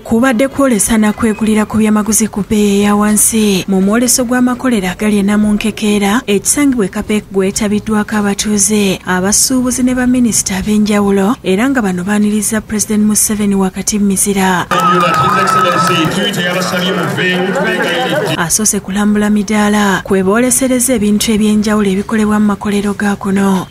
Kubadde kwolesana kwegulira ku byamaguzi ku bbeeyi eya wansi mu mwoleso gw'amakolero agali e Namunkekeera ekisangibwa e Kapek gwetabiddwako abatuuze abasuubuzi ne baminisita ab'enjawulo era nga bano baaniriza President Museveni wakati mizira. Asoose kulambula midaala kweboolesereza ebintu eby'enjawulo ebikolebwa mu makolero ga kuno.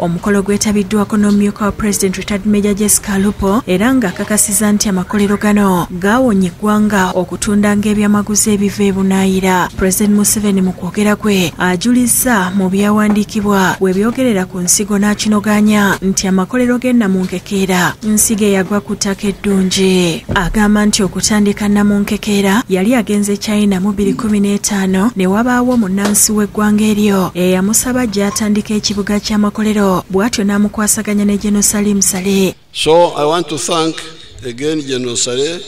Omukolo gwetabiddwako n'omumyuka wa President Retired Major Jessica Alupo era nga akakasiza nti amakolero gano gaawonye eggwanga okutunda ng'ebyamaguzi ebiva ebunaayira. President Museveni mu kwogera kwe ajulizza mu byawandiikibwa bwe byogerera ku nsigo n'akinoganya nti amakolero g'e Namunkekeera nsigo eyagwa ku ttaka eddungi. Agamba nti okutandika Namunkekeera yali agenze China mu 2015 ne wabaawo munnansi w'eggwanga eryo eyamusaba gy'atandika ekibuga ky'amakolero bw'atyo n'amukwasaganya ne General Salim Saleh. So I want to thank again General Saleh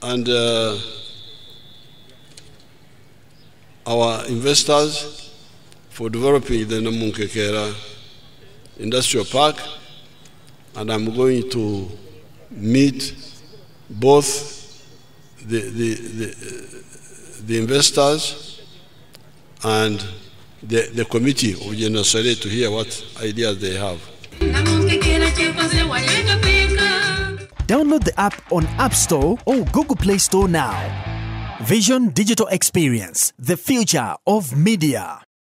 and our investors for developing the Namunkekeera Industrial Park, and I'm going to meet both the investors and the committee of General Saleh to hear what ideas they have. Download the app on App Store or Google Play Store now. Vision Digital Experience, the future of media.